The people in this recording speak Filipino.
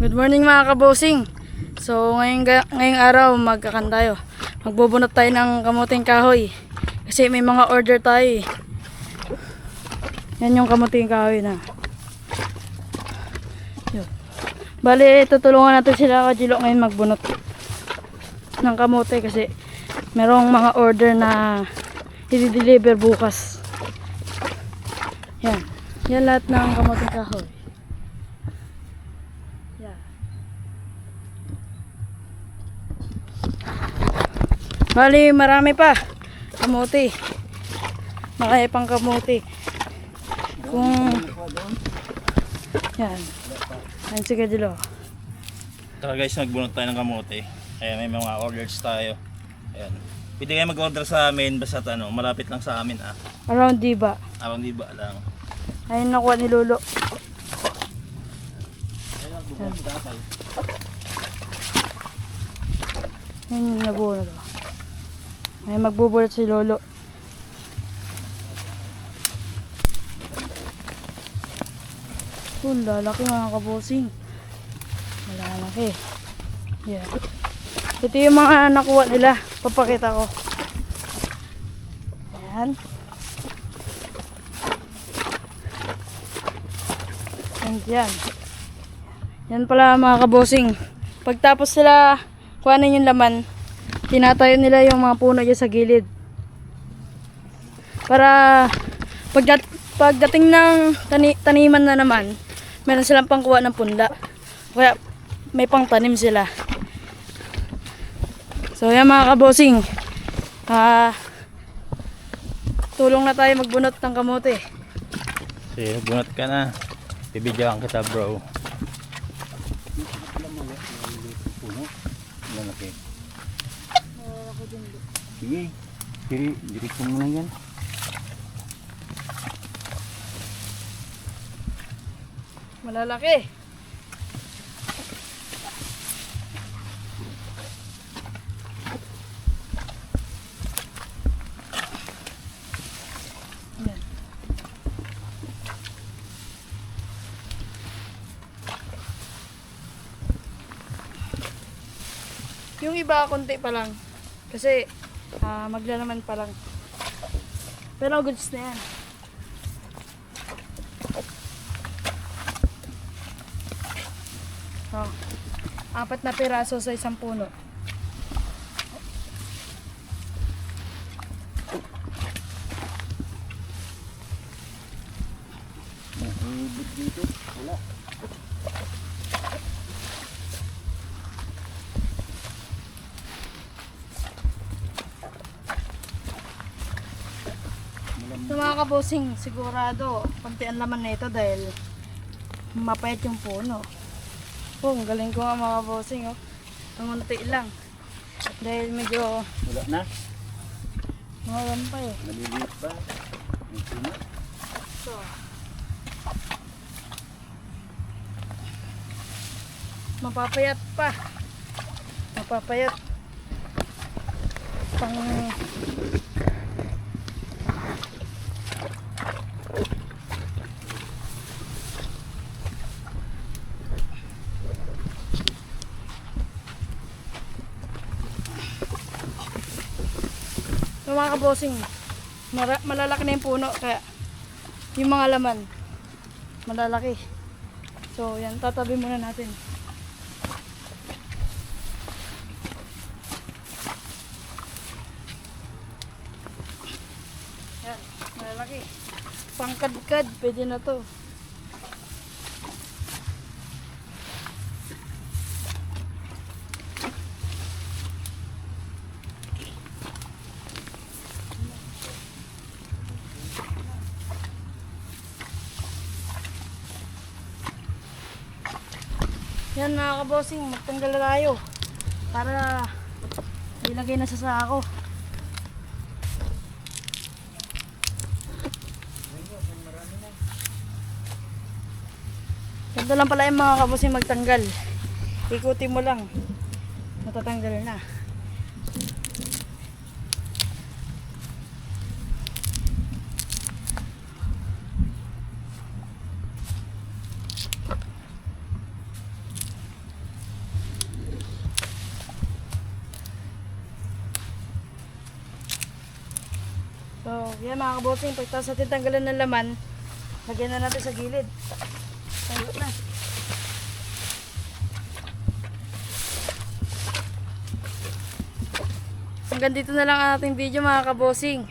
Good morning mga kabosing. So ngayong araw magkakan tayo. Magbubunot tayo ng kamuting kahoy. Kasi may mga order tayo eh. Yan yung kamuting kahoy na. Yun. Bali tutulungan natin sila Kajilo ngayon magbunot ng kamote kasi merong mga order na i-deliver bukas. Yan. Yan lahat ng kamuting kahoy. Bali, marami pa. Kamote. Makaya pang kamote. Kung... Yan. Ayan si Kajilo. Tara guys, nagbunot tayo ng kamote. Kaya may mga orders tayo. Ayan. Pwede kayo mag-order sa amin basta malapit lang sa amin ah. Around Diba. Around Diba lang. Ayun nakuha ni Lolo. Yan yung nabunot. Ay magbubulot si Lolo. Lalaki mga kabosing. Malalaki. Yeah. Ito yung mga nakuha nila. Papakita ko. Ayan. And yan. Yan pala mga kabosing. Pagtapos sila kuhanin yung laman, tinatayo nila yung mga puno dyan sa gilid. Para pagdating ng taniman na naman, meron silang pangkuha ng punla. Kaya may pang tanim sila. So yan mga kabosing. Tulong na tayo magbunot ng kamote. Sige, bunot ka na. Bibidyoan kita bro. Lalaki. Sige, dirik mo na yan. Malalaki. Yan. Yung iba konti pa lang. Kasi maglalaman pa lang. Pero goods na yan. Oh, 4 na piraso sa isang puno. Dito, wala. So mga kabosing, sigurado konti ang laman nito dahil mapayat yung puno. Oh, ang galing ko nga mga kabosing oh. Nangunti lang. Dahil medyo Wala na. mawalan pa eh. Maliliit pa. So, mapapayat pa. Mapapayat. Pang mga kabosing, malalaki na yung puno kaya yung mga laman malalaki. So yan, tatabi muna natin. Yan, malalaki. Pangkadkad, pwede na to. Yan mga kabosing, magtanggal na tayo para ilagay na sa sako. Ganito lang pala yung mga kabosing magtanggal. Ikutin mo lang, matatanggal na. So, yan mga kabosing, pagtas natin tanggalan ng laman, lagyan na natin sa gilid. Tayo na. Hanggang dito na lang ang ating video mga kabosing.